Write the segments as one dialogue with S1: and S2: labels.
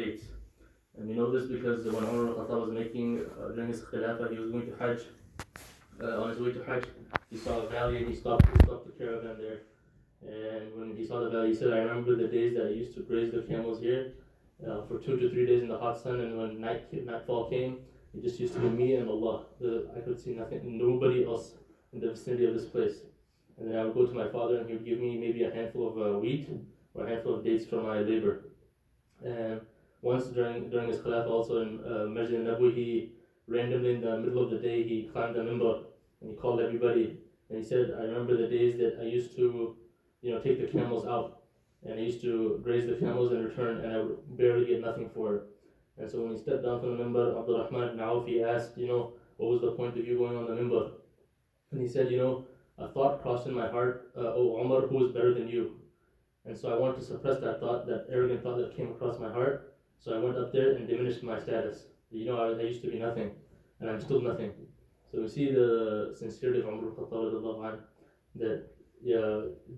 S1: dates. And we know this because when Umar was making, during his Khilafah, he was going to Hajj. On his way to Hajj, he saw a valley and he stopped the caravan there. And when he saw the valley, he said, I remember the days that I used to graze the camels here for 2 to 3 days in the hot sun, and when nightfall came, it just used to be me and Allah. I could see nothing, nobody else in the vicinity of this place. And then I would go to my father and he would give me maybe a handful of wheat or a handful of dates for my labor. And once during his Khilafah also in Masjid al-Nabawi, he randomly in the middle of the day, he climbed the minbar and he called everybody. And he said, I remember the days that I used to take the camels out, and I used to graze the camels and return, and I would barely get nothing for it. And so when he stepped down from the minbar, Abdul Rahman ibn Auf, he asked, what was the point of you going on the minbar? And he said, a thought crossed in my heart, oh Umar, who is better than you? And so I wanted to suppress that thought, that arrogant thought that came across my heart. So I went up there and diminished my status. I used to be nothing, and I'm still nothing. So we see the sincerity of Umar al-Khattab, that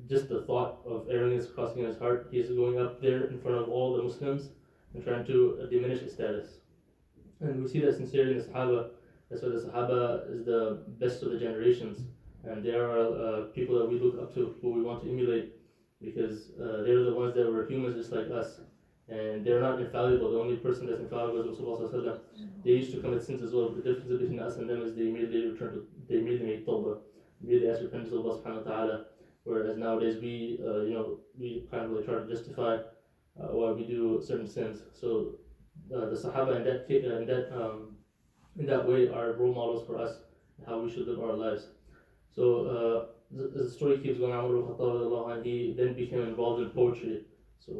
S1: just the thought of arrogance crossing his heart, he's going up there in front of all the Muslims and trying to diminish his status. And we see that sincerity in the Sahaba. That's why the Sahaba is the best of the generations, and they are people that we look up to, who we want to emulate, because they're the ones that were humans just like us, and they're not infallible. The only person that's infallible is Rasulullah. They used to commit sins as well. The difference between us and them is they immediately make tawbah, immediately ask repentance to Allah subhanahu wa ta'ala. Whereas nowadays we kind of like try to justify why we do certain sins. So the Sahaba in that way are role models for us, how we should live our lives. So the story keeps going on. And he then became involved in poetry. So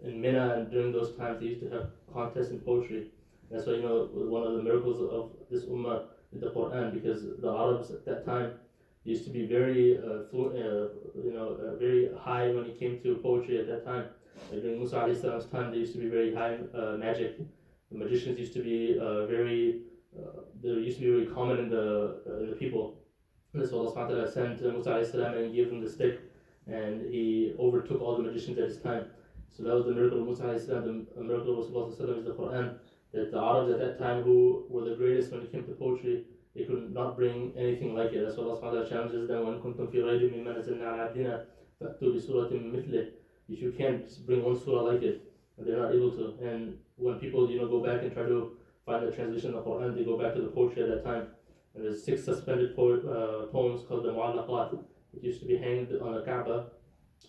S1: in Mina and during those times, they used to have contests in poetry. That's why one of the miracles of this ummah is the Quran, because the Arabs at that time used to be very very high when it came to poetry at that time. During Musa alayhi salam's time, they used to be very high magic. The magicians used to be very common in the people. And so Allah subhanahu wa ta'ala sent Musa alayhi salam and gave him the stick, and he overtook all the magicians at his time. So that was the miracle of Musa alayhi salam. The miracle of Rasulullah is the Quran, that the Arabs at that time, who were the greatest when it came to poetry, they could not bring anything like it. That's why Allah subhanahu wa ta'ala challenges them, وَإِن كُنتُمْ فِي رَيْبٍ مِّمَّا نَزَّلْنَا عَلَىٰ عَبْدِنَا فَأْتُوا بِسُورَةٍ مِّن مِّثْلِهِ. If you can't bring one surah like it, they're not able to. And when people go back and try to find the translation of the Quran, they go back to the poetry at that time. And there's 6 suspended poems called the Mu'allaqat. It used to be hanged on the Kaaba,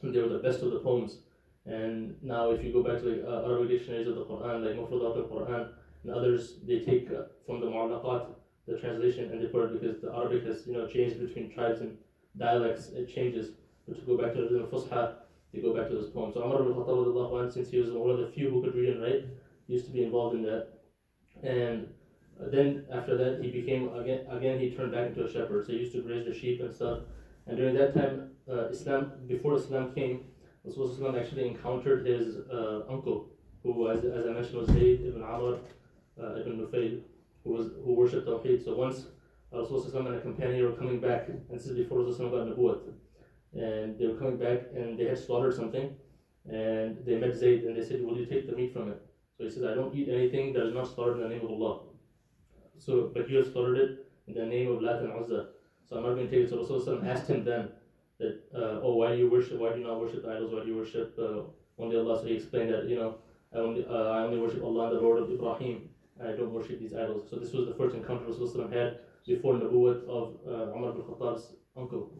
S1: and they were the best of the poems. And now if you go back to the Arabic dictionaries of the Quran, like Mufradat al-Quran and others, they take from the Mu'allaqat the translation and they put it, because the Arabic has changed between tribes and dialects, it changes. But to go back to the Fusha, they go back to those poems. So Umar ibn Khattab, since he was one of the few who could read and write, he used to be involved in that. And then after that, he became he turned back into a shepherd. So he used to graze the sheep and stuff. And during that time, before Islam came, Rasulullah actually encountered his uncle, who, as I mentioned, was Zayd ibn Amr ibn Nufayl, who worshipped Tawheed. So once Rasulullah and a companion were coming back, and this is before Rasulullah got Nabuwat, and they were coming back and they had slaughtered something, and they met Zayd and they said, will you take the meat from it? So he says, I don't eat anything that is not slaughtered in the name of Allah. So, but you have slaughtered it in the name of Lat and Uzza. So I'm not going to take it. So Rasulullah asked him then that, why do you not worship the idols? Why do you worship only Allah? So he explained that, I only worship Allah, the Lord of Ibrahim. I don't worship these idols. So this was the first encounter Rasulullah had before Nabuwat of Umar ibn Khattab's uncle.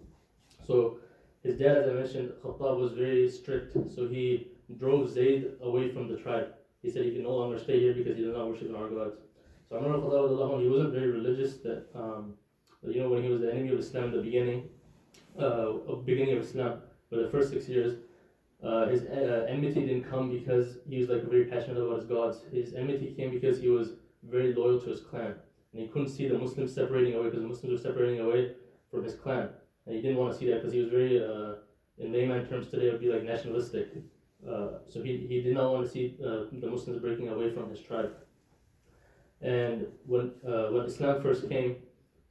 S1: So his dad, as I mentioned, Khattab, was very strict. So he drove Zayd away from the tribe. He said he can no longer stay here because he does not worship our gods. So Umar ibn Khattab, he wasn't very religious. That when he was the enemy of Islam in the beginning of Islam, for the first 6 years, his enmity didn't come because he was very passionate about his gods. His enmity came because he was very loyal to his clan, and he couldn't see the Muslims separating away, because the Muslims were separating away from his clan, and he didn't want to see that because he was very, in layman terms today, it would be nationalistic. So he did not want to see the Muslims breaking away from his tribe. And when Islam first came,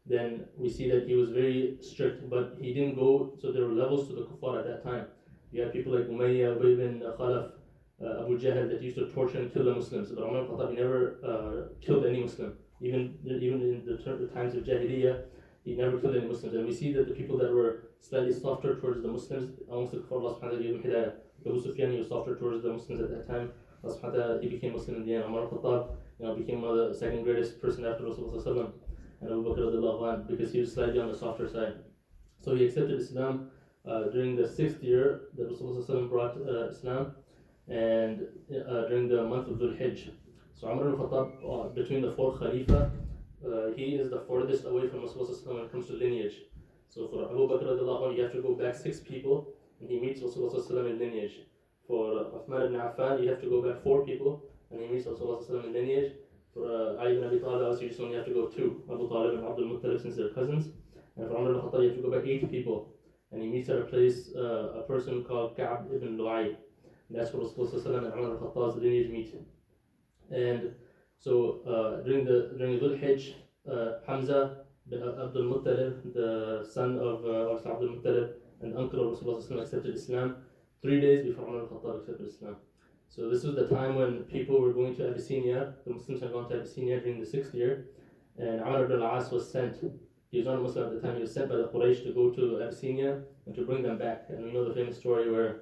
S1: then we see that he was very strict, but he didn't go. So there were levels to the kuffar at that time. You had people like Umayyah, Ubay bin Khalaf, Abu Jahl that used to torture and kill the Muslims. But Umar al-Khattab, he never killed any Muslim. Even in the times of Jahiliyyah, he never killed any Muslims. And we see that the people that were slightly softer towards the Muslims, amongst the Kuffar, Allah subhanahu wa ta'ala gave him hidayah. Abu Sufyan, he was softer towards the Muslims at that time. Allah subhanahu wa ta'ala, he became Muslim in the end. Umar al-Khattab, became one of the second greatest person after Rasulullah sallallahu alaihi wasallam, and Abu Bakr radiallahu anhu, because he was slightly on the softer side. So he accepted Islam during the 6th year that Rasulullah sallallahu alaihi wasallam brought Islam, and during the month of Dhul Hijj. So Umar al-Khattab, between the 4 Khalifa, he is the furthest away from Rasulullah when it comes to lineage. So for Abu Bakr radiallahu anhu, you have to go back 6 people, and he meets Rasulullah in lineage. For Uthman ibn Affan, you have to go back 4 people, and he meets Rasulullah in lineage. For Ali ibn Abi Talib, you just only have to go 2, Abu Talib and Abdul Muttalib, since they're cousins. And for Umar al-Khattab, you have to go back 8 people, and he meets at a place, a person called Ka'b ibn Lu'ay. That's where Rasulullah and Umar al-Khattab's lineage meet. And so during Dhul Hijj, Hamza bin Abdul Muttalib, the son of Abdul Muttalib and uncle of Rasulullah, accepted Islam 3 days before Umar al-Khattab accepted Islam. So this was the time when people were going to Abyssinia. The Muslims had gone to Abyssinia during the 6th year, and Amr ibn al-As was sent. He was not a Muslim at the time. He was sent by the Quraysh to go to Abyssinia and to bring them back. And we know the famous story where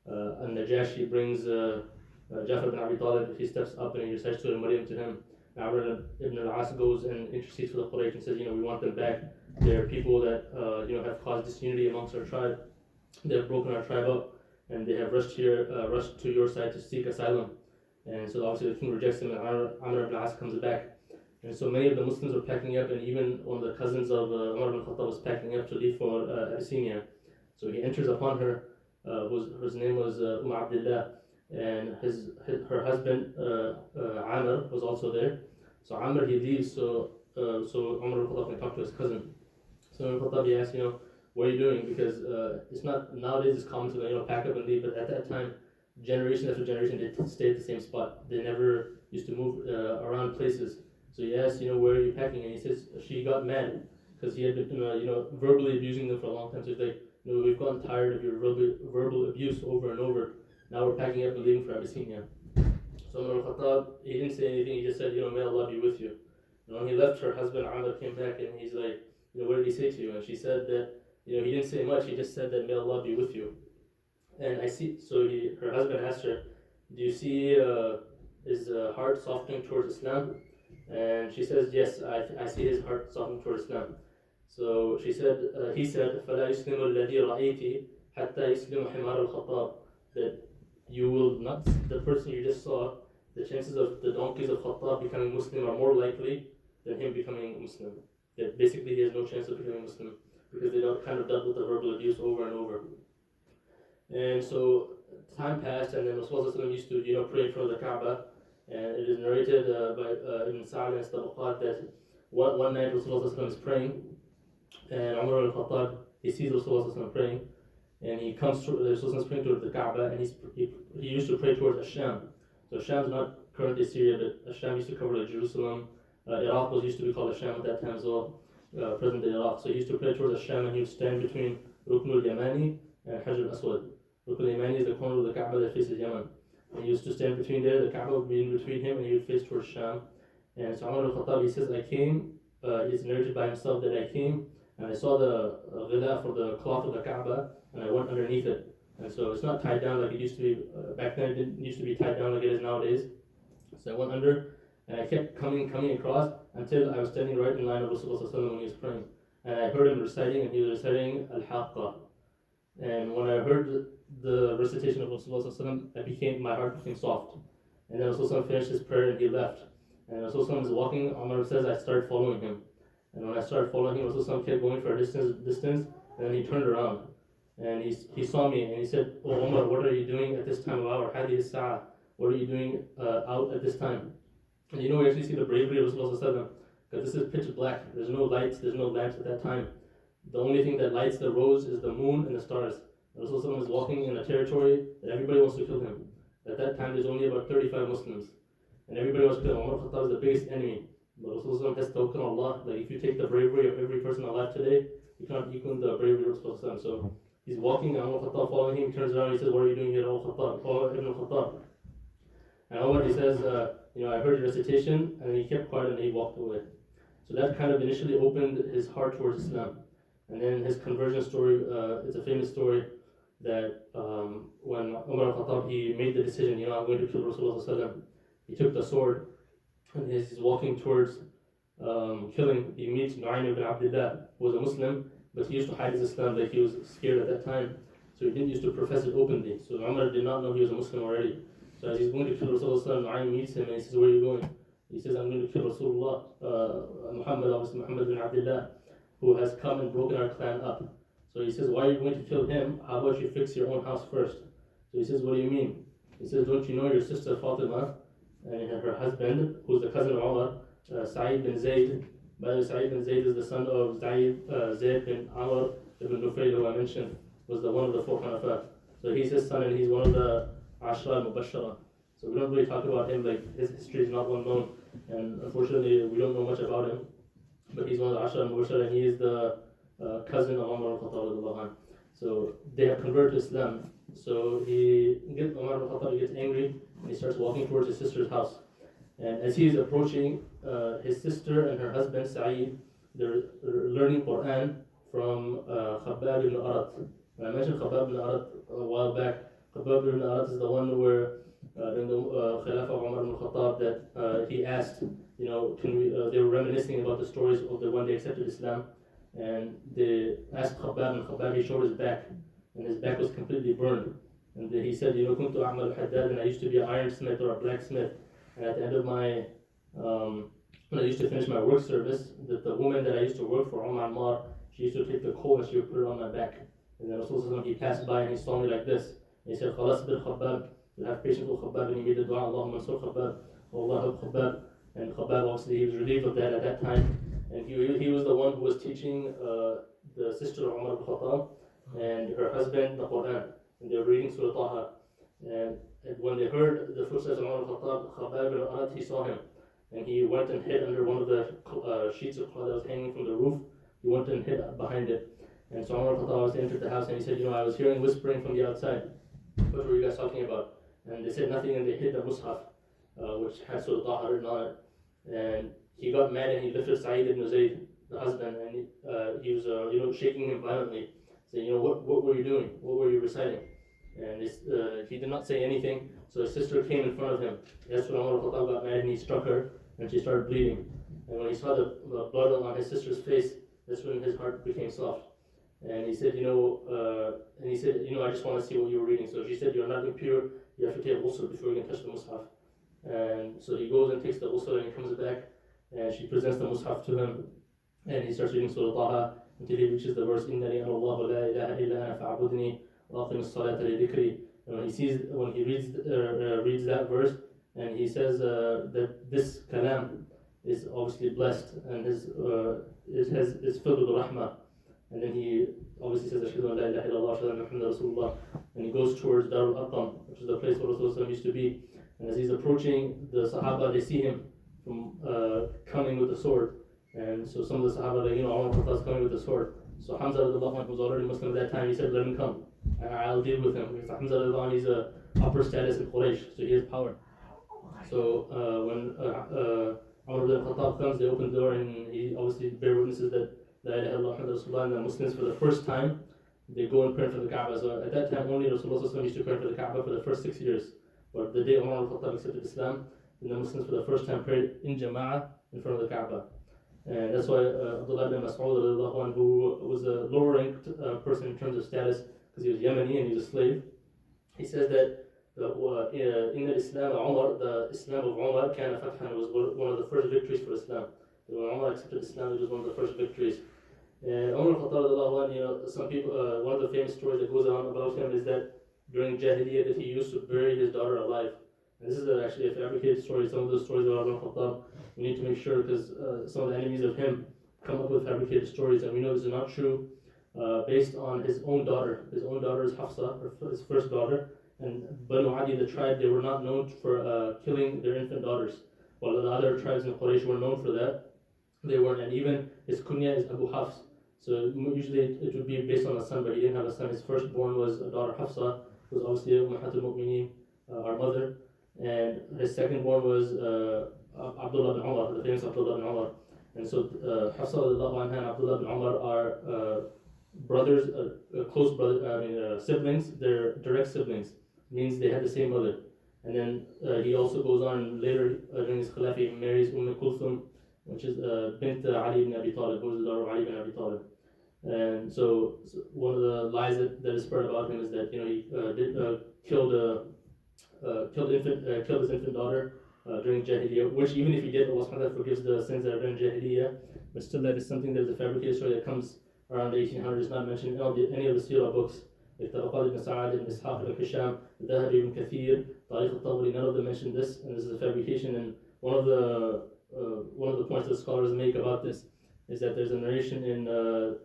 S1: Al-Najashi brings Jafar ibn Abi Talib. He steps up and he recites Surah Maryam to him. Amr ibn al-As goes and intercedes for the Quraysh and says, we want them back. They're people that have caused disunity amongst our tribe. They have broken our tribe up, and they have rushed to your side to seek asylum. And so obviously the king rejects him, and Amr ibn al-As comes back. And so many of the Muslims were packing up, and even one of the cousins of Umar ibn Khattab was packing up to leave for Abyssinia. So he enters upon her, whose name was Abdullah, and her husband Amr was also there. So Amr, he leaves, so Umar ibn Khattab can talk to his cousin. So Umar ibn Khattab, he asks, what are you doing? Because it's not, nowadays it's common to pack up and leave, but at that time, generation after generation, they stayed at the same spot. They never used to move around places. So he asked, where are you packing? And he says she got mad because he had been, verbally abusing them for a long time. So he's like, we've gotten tired of your verbal abuse over and over. Now we're packing up and leaving for Abyssinia. So Umar al-Khattab, he didn't say anything. He just said, may Allah be with you. And when he left, her husband Amr came back and he's like, what did he say to you? And she said that, he didn't say much. He just said that may Allah be with you. And I see. So her husband asked her, do you see his heart softening towards Islam? And she says, yes, I see his heart softening towards Islam. So he said, فَلَا يُسْلِمُ الَّذِي رَأَيْتِ حَتَّى يُسْلِمُ حِمَارَ الْخَطَّابِ, that you will not, the person you just saw, the chances of the donkeys of Khattab becoming Muslim are more likely than him becoming Muslim. That basically he has no chance of becoming Muslim, because they kind of dealt with the verbal abuse over and over. And so time passed, and then Rasulullah used to pray in front of the Kaaba. And it is narrated by Ibn Sa'd and Tabaqat that one night Rasulullah is praying, and Umar al-Khattab, he sees Rasulullah praying, and he comes to Rasulullah praying towards the Kaaba, and he used to pray towards Asham. So Asham is not currently Syria, but Asham used to cover like Jerusalem. Iraq used to be called Asham at that time as well, present day Iraq. So he used to pray towards Asham, and he would stand between Rukn al-Yamani and Hajar al-Aswad. Rukn al-Yamani is the corner of the Kaaba that faces Yemen. He used to stand between there, the Kaaba would be in between him, and he would face towards Sham. And so Umar al-Khattab, he says, I came, he's narrated by himself that I came, and I saw the ghilaf, or the cloth of the Kaaba, and I went underneath it. And so it's not tied down like it used to be, back then it didn't used to be tied down like it is nowadays. So I went under, and I kept coming across, until I was standing right in line of Rasulullah when he was praying. And I heard him reciting, and he was reciting Al-Haqqa. And when I heard the recitation of Rasulullah, my heart became soft. And then Rasulullah finished his prayer and he left. And Rasulullah is walking, Umar says, I started following him. And when I started following him, Rasulullah kept going for a distance, and then he turned around. And he saw me, and he said, Oh Umar, what are you doing at this time of hour? Hadi as-sa'a. What are you doing out at this time? And we actually see the bravery of Rasulullah, because this is pitch black. There's no lights, there's no lamps at that time. The only thing that lights the roads is the moon and the stars. Rasulullah is walking in a territory that everybody wants to kill him. At that time, there's only about 35 Muslims, and everybody wants to kill him. Umar al-Khattab is the biggest enemy. But Rasulullah has tawakkul on Allah. Like if you take the bravery of every person alive today, you cannot equal the bravery of Rasulullah. So he's walking, and Umar al-Khattab following him. He turns around and he says, What are you doing here, Ibn al-Khattab? And Umar, he says, I heard your recitation, and he kept quiet and he walked away. So that kind of initially opened his heart towards Islam. And then his conversion story, it's a famous story that when Umar al-Khattab, he made the decision, I'm going to kill Rasulullah, he took the sword and he's walking towards killing. He meets Nu'aym ibn Abdullah, who was a Muslim, but he used to hide his Islam, like he was scared at that time. So he didn't used to profess it openly. So Umar did not know he was a Muslim already. So as he's going to kill Rasulullah, Nu'aym meets him and he says, where are you going? He says, I'm going to kill Rasulullah, Muhammad bin Abdullah, who has come and broken our clan up. So he says, why are you going to kill him? How about you fix your own house first? So he says, what do you mean? He says, don't you know your sister Fatima and her husband, who's the cousin of Umar, Sa'id bin Zayd. By the way, Sa'id bin Zayd is the son of Zayd bin Amr ibn Nufayl, who I mentioned, was one of the four Hanafa. So he's his son and he's one of the Ashra al-Mubashara. So we don't really talk about him, like his history is not well known, and unfortunately we don't know much about him. But he's one of the Ashra al-Mubashara and he is the cousin of Umar al-Khattab. So they have converted to Islam. So Umar al-Khattab gets angry and he starts walking towards his sister's house. And as he's approaching, his sister and her husband Sa'id, they're learning Quran from Khabbab ibn Arat. And I mentioned Khabbab ibn Arat a while back. Khabbab ibn Arat is the one where during the Khilafah of Umar ibn Khattab that he asked, can we? They were reminiscing about the stories of the one they accepted Islam, and they asked Khabbab, and Khabbab, he showed his back, and his back was completely burned. And he said, kuntu a'mal haddad, and I used to be an ironsmith or a blacksmith. And at the end of my, when I used to finish my work service, the woman that I used to work for, Umar, she used to take the coal and she would put it on my back. And then Rasulullah, he passed by and he saw me like this. And he said, Khalas bil Khabbab, you have patience with Khabbab, and he made the dua, Allahumma ansur Khabbab, Allah help Khabbab. And Khabbab, obviously, he was relieved of that at that time. And he was the one who was teaching the sister of Umar al-Khattab and her husband the Quran. And they were reading Surah Taha. And when they heard the footsteps of Umar al-Khattab, Khabbab ibn Arat, he saw him. And he went and hid under one of the sheets of cloth that was hanging from the roof. He went and hid behind it. And so Umar al-Khattab entered the house and he said, I was hearing whispering from the outside. What were you guys talking about? And they said nothing, and they hid the Mus'haf, which had Surah Taha written on it. And he got mad and he lifted Sa'id ibn Zayd, the husband, and he was shaking him violently, saying, what were you doing? What were you reciting? And he did not say anything, so his sister came in front of him. That's when Umar al-Khattab got mad and he struck her, and she started bleeding. And when he saw the blood on his sister's face, that's when his heart became soft. And he said, I just want to see what you were reading. So she said, you're not impure, you have to take ghusl before you can touch the Mus'haf. And so he goes and takes the ghusl and he comes back, and she presents the Mus'haf to him, and he starts reading Surah Taha until he reaches the verse, إِنَّنِي أَنَا اللَّهُ لَا إِلَهَ إِلَّا أَنَا فَاعْبُدْنِي وَأَقِمِ الصَّلَاةَ لِذِكْرِي. And when he reads that verse, and he says that this kalam is obviously blessed and is filled with rahmah. And then he obviously says, Ashhadu an la ilaha illallah, Ashhadu anna Muhammadan Rasulullah. And he goes towards Darul Arqam, which is the place where Rasulullah used to be. And as he's approaching, the Sahaba, they see him from coming with the sword. And so some of the Sahaba, Umar Khattab's coming with the sword. So Hamza, who was already Muslim at that time, he said, let him come, and I'll deal with him. Because Hamza, he's a upper status in Quraysh, so he has power. So when Umar ibn Khattab comes, they open the door, and he obviously bear witnesses that La ilaha illallah Muhammadan Rasulullah, and the Muslims for the first time, they go and pray for the Kaaba. So at that time, only Rasulullah used to pray for the Kaaba for the first 6 years. But the day Umar al-Khattab accepted Islam, then the Muslims for the first time prayed in Juma'a in front of the Kaaba. And that's why Abdullah ibn Mas'ud, who was a lower ranked person in terms of status, because he was Yemeni and he was a slave, he says that in the Islam Umar, the Islam of Umar, Kana Fathan, was one of the first victories for Islam. When Umar accepted Islam, it was one of the first victories. And Umar al-Khattab, some people, one of the famous stories that goes on about him is that during Jahiliyyah that he used to bury his daughter alive. And this is actually a fabricated story. Some of those stories about Umar al-Khattab, we need to make sure, because some of the enemies of him come up with fabricated stories, and we know this is not true, based on his own daughter. His own daughter is Hafsa, his first daughter, and Banu Adi, the tribe, they were not known for killing their infant daughters, while the other tribes in Quraysh were known for that. They weren't, and even his kunya is Abu Hafs. So usually it would be based on a son, but he didn't have a son. His firstborn was a daughter, Hafsa, who was obviously Ummahatul Mu'mineen, our mother. and his second born was Abdullah bin Umar, the famous Abdullah bin Umar. And so Hafsa radiallahu anha and Abdullah bin Umar are brothers, close siblings. They're direct siblings. Means they had the same mother. And then he also goes on later during his Khilafah, he marries Kulthum, which is bint Ali ibn Abi Talib, who is the daughter of Ali ibn Abi Talib. And so one of the lies that is spread about him is that he killed his infant daughter during Jahiliyyah, which even if he did, Allah subhanahu wa ta'ala forgives the sins that are done in Jahiliyyah, but still that is something that is a fabricated story that comes around the 1800s, not mentioned in any of the Sirah books. Like Tabaqat ibn Sa'ad ibn Ishaq ibn Hisham, Dhahab ibn Kathir, Tariq al-Tabari, none of them mention this, and this is a fabrication. And one of the points that scholars make about this is that there's a narration in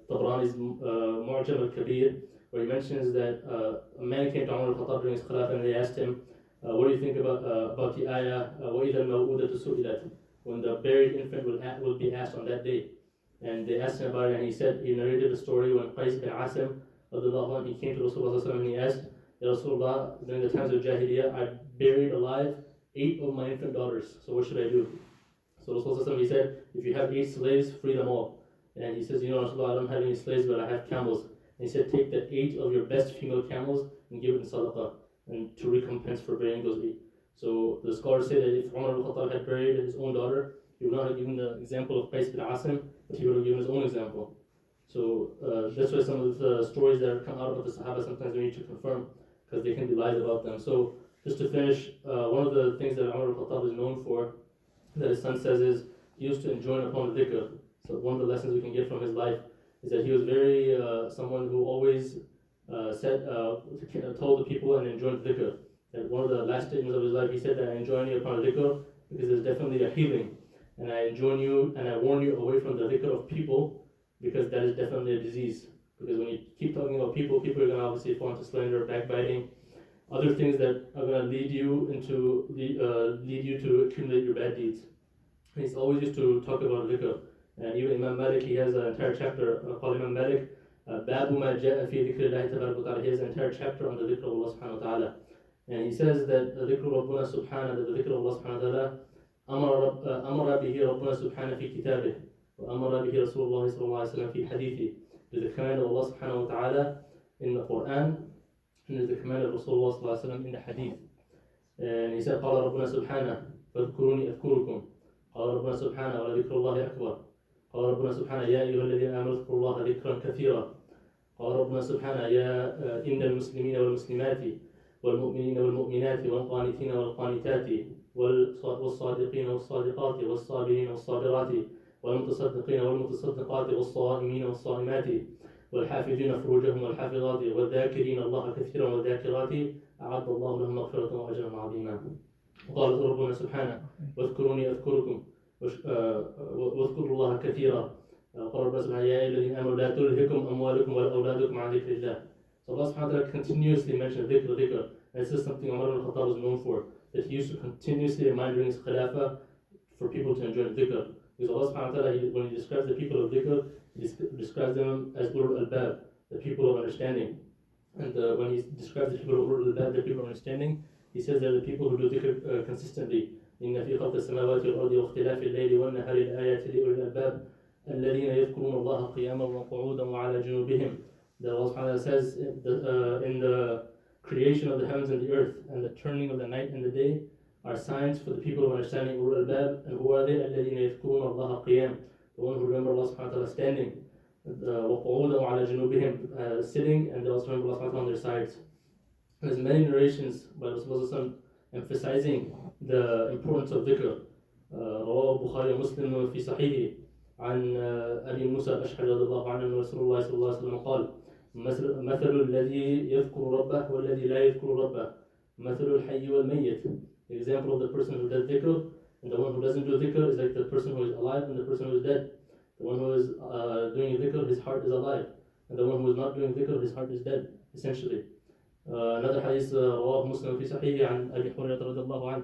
S1: Tabrani's Mu'jam al-Kabir, where he mentions that a man came to Umar al-Khattab during his Khilafah and they asked him, what do you think about the ayah, وَإِذَا الْمَوْءُودَةُ سُئِلَتْ, when the buried infant will be asked on that day. And they asked him about it, and he narrated a story when Qais bin Asim, he came to Rasulullah and he asked, Ya Rasulullah, during the times of Jahiliyyah, I buried alive 8 of my infant daughters, so what should I do? So Rasulullah, he said, if you have 8 slaves, free them all. And he says, Rasulullah, I don't have any slaves, but I have camels. And he said, take the 8 of your best female camels and give it in sadaqah, and to recompense for burying those 8. So the scholars say that if Umar al-Khattab had buried his own daughter, he would not have given the example of Qais bin Asim, but he would have given his own example. So that's why some of the stories that come out of the Sahaba sometimes we need to confirm, because they can be lies about them. So just to finish, one of the things that Umar al-Khattab is known for, that his son says, is he used to enjoin upon the dhikr. So one of the lessons we can get from his life is that he was very someone who always told the people and enjoined dhikr. That one of the last statements of his life, he said that I enjoin you upon dhikr because it's definitely a healing, and I enjoin you and I warn you away from the dhikr of people, because that is definitely a disease. Because when you keep talking about people, people are going to obviously fall into slander, backbiting, other things that are going to lead you to accumulate your bad deeds. And he's always used to talk about dhikr. And even Imam Malik, he has an entire chapter called Imam Malik, Babu ma ja'a fi dhikri Allahi tabaraka wa ta'ala. He has an entire chapter on the dhikr of Allah subhanahu wa ta'ala. And he says that the dhikr of Rabbuna subhanahu, that the dhikr of Allah subhanahu wa ta'ala, amara bihi Rabbuna subhanahu fi kitabih, wa amara bihi Rasulullah sallallahu alayhi wa sallam fi hadithi. It is the command of Allah subhanahu wa ta'ala in the Quran, and it is the command of Rasulullah sallallahu alayhi wa sallam in the hadith. And he said, قال ربنا سبحانه فاذكروني أذكركم. قال ربنا سبحانه ولذكر الله أكبر. قال ربنا سبحانه يا أيها الذين آمنوا اذكروا الله ذكرا كثيرا. قال ربنا سبحانه إن المسلمين والمسلمات والمؤمنين والمؤمنات والقانتين والقانتات والصادقين والصادقات والصابرين والصابرات والمتصدقين والمتصدقات والصائمين والصائمات والحافظين فروجهم والحافظات والذاكرين الله كثيرا والذاكرات أعد الله لهم مغفرة وأجرا عظيما. وقال ربنا سبحانه واذكروني أذكركم واذكروا الله كثيرا. قال ربنا سبحانه يا أيها الذين آمنوا لا تلهكم أموالكم ولا أولادكم عن ذكر الله. So Allah subhanahu wa ta'ala continuously mentioned dhikr. And this is something Umar al-Khattab was known for, that he used to continuously remind during his khilafah for people to enjoy dhikr. Because Allah subhanahu wa ta'ala, when he describes the people of dhikr, he describes them as ulul albab, the people of understanding. And when he describes the people of ulul albab, the people of understanding, he says they're the people who do dhikr consistently. إن في خلق السماوات والأرض واختلاف الليل والنهار لآيات لأولي الألباب الذين يذكرون الله قياما وقعودا وعلى جنوبهم. That Allah subhanahu wa ta'ala says in the creation of the heavens and the earth and the turning of the night and the day are signs for the people of understanding, ulul albab. And who are they? الذين يذكرون الله قيام, the one who remember Allah subhanahu wa ta'ala standing, وقعودا وعلى جنوبهم, sitting, and they also remember Allah subhanahu wa ta'ala on their sides. There's many narrations by Rasulullah emphasizing the importance of dhikr. رواه البخاري ومسلم في صحيحه عن أبي موسى الأشعري رضي الله عنه أن رسول الله صلى الله عليه وسلم قال مثل الذي يذكر ربه والذي لا يذكر ربه مثل الحي والميت. The example of the person who does dhikr and the one who doesn't do dhikr is like the person who is alive and the person who is dead. The one who is doing dhikr, his heart is alive, and the one who is not doing dhikr, his heart is dead, essentially. Another hadith رواه مسلم في صحيحه عن أبي هريرة رضي الله عنه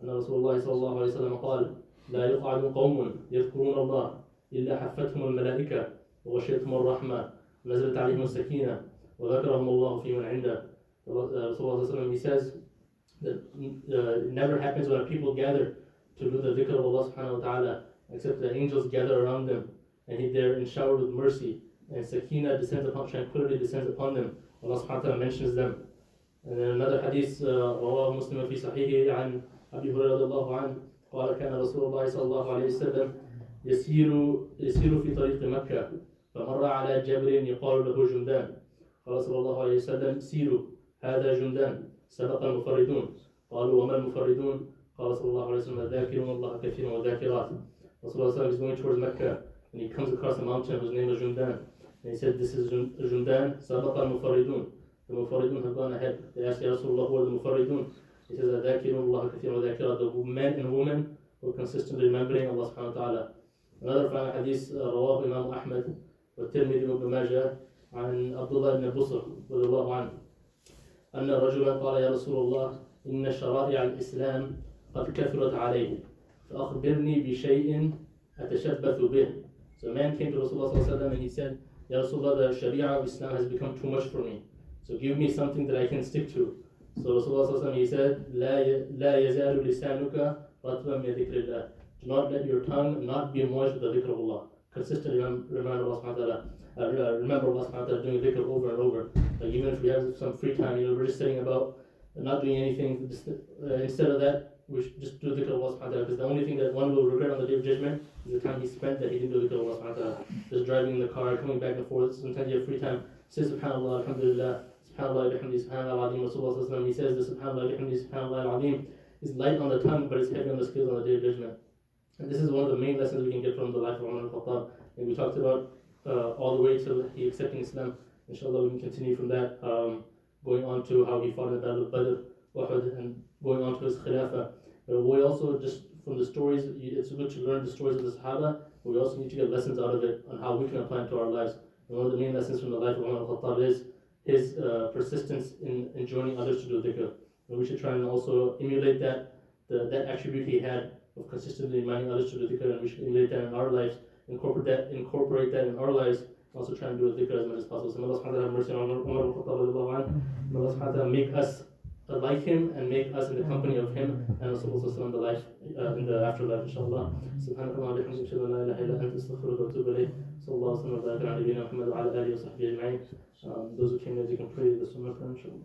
S1: أن رسول الله صلى الله عليه وسلم قال لا يقعد قوم يذكرون الله إلا حفتهم الملائكة وغشيتهم الرحمة ونزلت عليهم السكينة وذكرهم الله في من عنده. Rasulullah, he says that it never happens when people gather to do the dhikr of Allah subhanahu wa ta'ala, except the angels gather around them, and they're showered with mercy, and sakina descends upon, tranquility descends upon them. Allah subhanahu wa ta'ala mentions them. And then another hadith, رواه مسلم في صحيحه عن أبي هريرة رضي الله عنه قال كان رسول الله صلى الله عليه وسلم يسير في طريق مكة فمر على جبل يقال له جندان قال صلى الله عليه وسلم سيروا هذا جندان سبق المفردون قالوا وما المفردون قال صلى الله عليه وسلم ذاكرون الله كثيرا وذاكرات. Rasulullah is going towards Mecca and he comes across a mountain whose name is Jundan, and he said, this is Jundan سبق المفردون. The Mufaridun have gone ahead. They asked Ya Rasulullah, who are the Mufaridun? He says, Adhakirun Allah kathirun wa dhakira, the men and women who are consistently remembering Allah subhanahu wa ta'ala. Another final hadith, رواه Imam Ahmad والترمذي وابن ماجه عن عبد الله بن بصر رضي الله عنه أن رجلا قال يا رسول الله إن شرائع الإسلام قد كثرت علي فأخبرني بشيء أتشبث به. So a man came to Rasulullah sallallahu alaihi wasallam and he said, Ya Rasulullah, the Sharia of Islam has become too much for me. So give me something that I can stick to. So Rasulullah sallallahu alaihi wasallam, he said, لا يزال لسانك رطبا من ذكر الله. Do not let your tongue not be moist with the dhikr of Allah. Consistently remember Allah subhanahu wa ta'ala. Remember Allah subhanahu wa ta'ala, doing dhikr over and over. Like even if we have some free time, we're just sitting about not doing anything. Instead of that, we should just do dhikr of Allah subhanahu wa ta'ala. Because the only thing that one will regret on the day of judgment is the time he spent that he didn't do dhikr of Allah subhanahu wa ta'ala. Just driving in the car, coming back and forth. Sometimes you have free time. Say subhanallah, alhamdulillah, subhanallah, bihamdi, subhanallah, al-azim. Rasulullah, he says the subhanallah, bihamdi, subhanallah, al-azim is light on the tongue, but it's heavy on the scales on the day of judgment. And this is one of the main lessons we can get from the life of Umar al-Khattab. And we talked about all the way till he accepting Islam. Inshallah, we can continue from that, going on to how he fought in the Battle of Badr, Uhud, and going on to his Khilafah. But we also, just from the stories, it's good to learn the stories of the Sahaba, but we also need to get lessons out of it on how we can apply it to our lives. And one of the main lessons from the life of Umar al-Khattab is his persistence in joining others to do dhikr. And we should try and also emulate that attribute he had of consistently reminding others to do dhikr, and we should emulate that in our lives, incorporate that in our lives, also try and do dhikr as much as possible. So may Allah subhanahu wa ta'ala have mercy on Umar al-Khattab, may Allah subhanahu wa ta'ala make us like him and make us in the company of him and Rasulullah the life in the afterlife, inshallah. Subhanakallah wa bihamdika, ashhadu an la ilaha illa anta, astaghfiruka wa atubu ilayk. Sallallahu alaihi wa sallam wa baraka ala nabiyyina Muhammad wa ala alihi wa sahbihi ajma'in. Those who came late, you can pray the sunnah prayer, inshallah.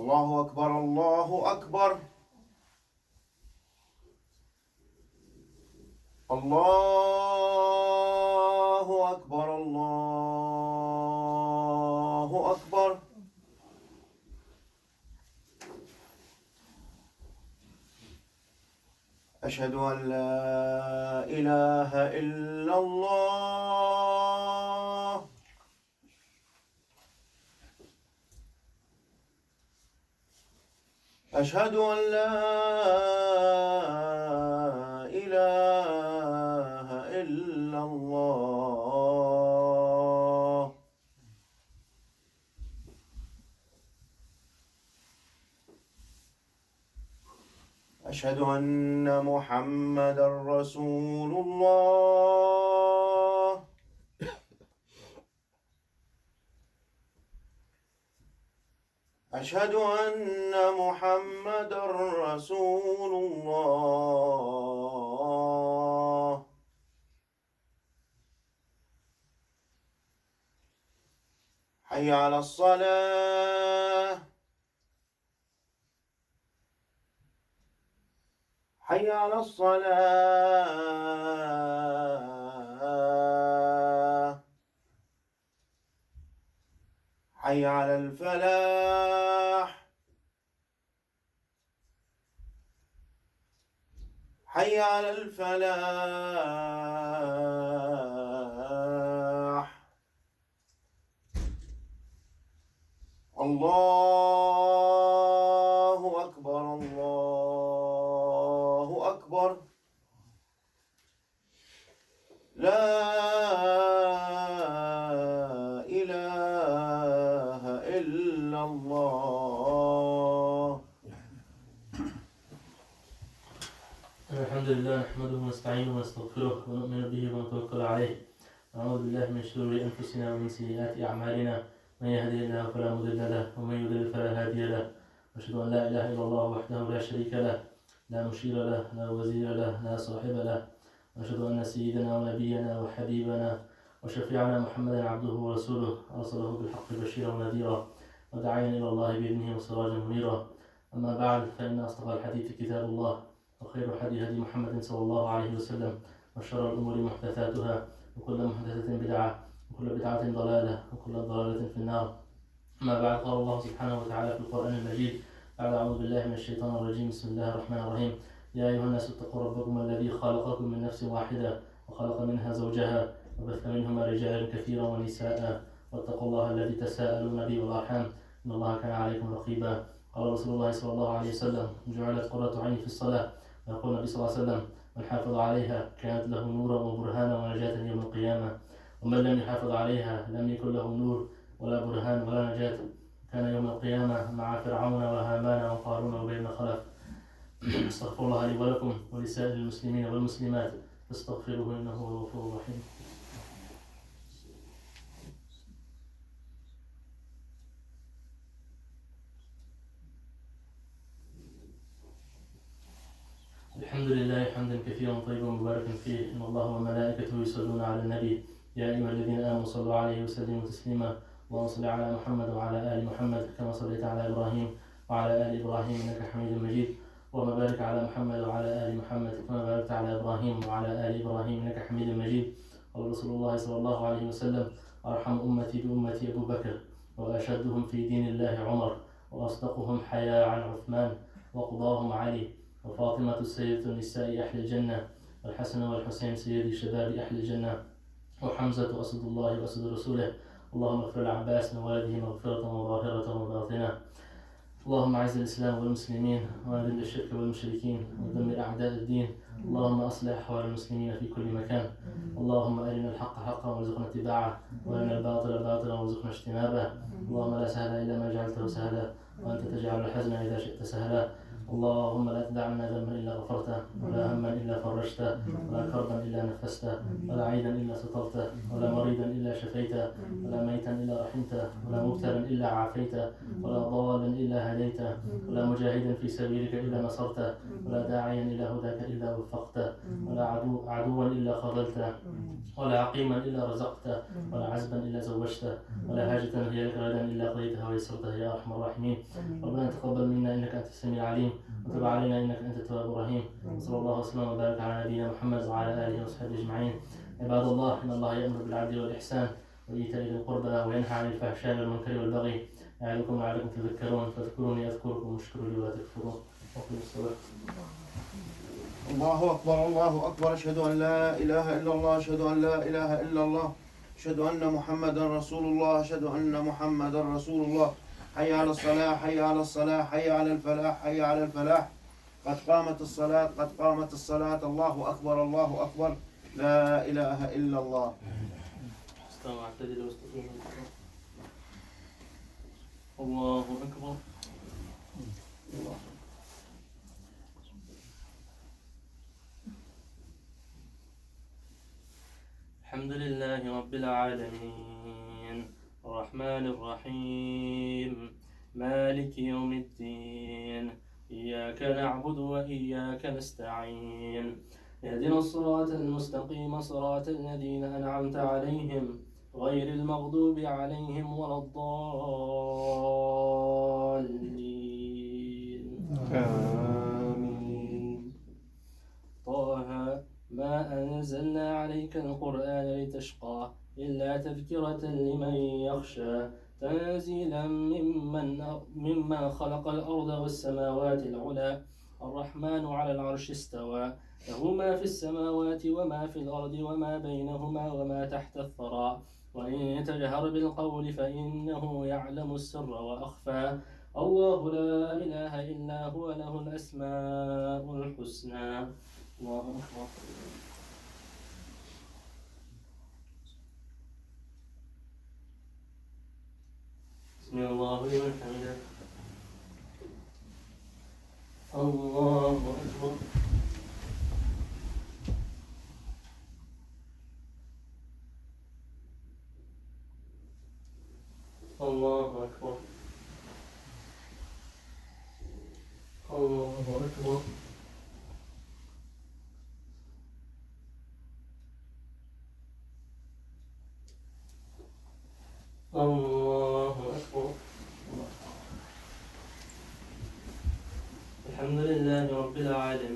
S2: الله أكبر الله أكبر. الله أكبر الله أكبر. أشهد أن لا إله إلا الله. أشهد أن لا إله إلا الله. أشهد أن محمدًا رسول الله. أشهد أن محمدًا رسول الله. حي على الصلاة. حي على الصلاة. حي على الفلاح. حي على الفلاح. الله أكبر الله أكبر. لا إله إلا الله.
S1: الحمد لله نحمده ونستعينه ونستغفره ونؤمن به ونتوكل عليه ونعوذ بالله من شرور أنفسنا ومن سيئات أعمالنا من يهده الله فلا مضل له ومن يضلل فلا هادي له وأشهد أن لا إله إلا الله وحده لا شريك له لا مشير له لا وزير له لا صاحب له وأشهد أن سيدنا ونبينا وحبيبنا وشفيعنا محمدا عبده ورسوله أرسله بالحق بشيرا ونذيرا وداعيا إلى الله بإذنه وسراجا منيرا. أما بعد فإن أصدق الحديث كتاب الله وخير هدي محمد صلى الله عليه وسلم وشر الأمور محدثاتها وكل محدثة بدعة وكل بدعة ضلالة وكل ضلالة في النار. أما بعد قال الله سبحانه وتعالى في القرآن المجيد بعد أعوذ بالله من الشيطان الرجيم بسم الله الرحمن الرحيم يا أيها الناس اتقوا ربكم الذي خلقكم من نفس واحدة وخلق منها زوجها وبث منهما رجالا كثيرا ونساء واتقوا الله الذي تساءلون به والأرحام إن الله كان عليكم رقيبا. قال رسول الله صلى الله عليه وسلم جعلت قرة عيني في الصلاة. ويقول النبي صلى الله عليه وسلم من حافظ عليها كانت له نورا وبرهانا ونجاة يوم القيامة ومن لم يحافظ عليها لم يكن له نور ولا برهان ولا نجاة كان يوم القيامة مع فرعون وهامان وقارون وبين خلف. استغفر الله لي ولكم ولسائر المسلمين والمسلمات فاستغفروه إنه هو الغفور الرحيم. الحمد لله حمدا كثيرا طيبا مباركا فيه إن الله وملائكته يصلون على النبي يا أيها الذين آمنوا صلوا عليه وسلموا تسليما اللهم صل على محمد وعلى آل محمد كما صليت على إبراهيم وعلى آل إبراهيم إنك حميد مجيد اللهم بارك على محمد وعلى آل محمد كما باركت على إبراهيم وعلى آل إبراهيم إنك حميد مجيد. قال رسول الله صلى الله عليه وسلم أرحم أمتي بأمتي أبو بكر وأشدهم في دين الله عمر وأصدقهم حياء عن عثمان وقضاهم علي وفاطمة سيدة النساء أهل الجنة والحسن والحسين سيد شباب أهل الجنة وحمزة أسد الله وأسد رسوله اللهم اغفر العباس من ولده مغفرة وظاهرة وباطنة. اللهم أعز الإسلام والمسلمين وأذل الشرك والمشركين ودمر أعداء الدين. اللهم أصلح أحوال المسلمين في كل مكان. اللهم أرنا الحق حقا وارزقنا اتباعه وأرنا الباطل باطلا وارزقنا اجتنابه. اللهم لا سهل إلا ما جعلته سهلا وأنت تجعل الحزن إذا شئت سهلا. اللهم لا تدع لنا ذنبا إلا غفرته، ولا هما إلا فرجته، ولا كربا إلا نفسته، ولا عيدا إلا سترته، ولا مريضا إلا شفيته، ولا ميتا إلا رحمته، ولا مبتلا إلا عافيته، ولا ضالا إلا هديته، ولا مجاهدا في سبيلك إلا نصرته، ولا داعيا إلى هداك إلا وفقته، ولا عدوا إلا خذلته، ولا عقيما إلا رزقته، ولا عزبا إلا زوجته، ولا حاجة هي لك غدا إلا قضيتها ويسرتها يا أرحم الراحمين. ربنا تقبل منا إنك أنت السميع العليم، وتب علينا إنك أنت التواب الرحيم. صلى الله وسلم وبارك على نبينا محمد وعلى آله وصحبه أجمعين. عباد الله، إن الله يأمر بالعدل والإحسان وإيتاء ذي القربى وينهى عن الفحشاء والمنكر والبغي يعظكم لعلكم تذكرون. فاذكروني أذكركم واشكروا لي ولا تكفرون. أقيموا الصلاة.
S2: الله أكبر الله أكبر، أشهد أن لا إله إلا الله، أشهد أن لا إله إلا الله، أشهد أن محمدا رسول الله، أشهد أن محمدا رسول الله. حي على الصلاة، حي على الصلاة، حي على الفلاح، حي على الفلاح. قد قامت الصلاة، قد قامت الصلاة. الله أكبر الله أكبر، لا إله إلا الله.
S1: الله أكبر. الله. الحمد لله رب العالمين، الرحمن الرحيم، مالك يوم الدين، إياك نعبد وإياك نستعين، اهدنا الصراط المستقيم صراط الذين أنعمت عليهم غير المغضوب عليهم ولا الضالين. آمين. طه ما أنزلنا عليك القرآن لتشقى إلا تذكرة لمن يخشى، تنزيلا ممن خلق الأرض والسماوات العلى، الرحمن على العرش استوى، له ما في السماوات وما في الأرض وما بينهما وما تحت الثرى، وإن تجهر بالقول فإنه يعلم السر وأخفى، الله لا إله إلا هو له الأسماء الحسنى. الله أكبر. بسم الله لمن حمده. الله أكبر. الله أكبر. الله أكبر. الله أكبر. الحمد لله رب العالمين.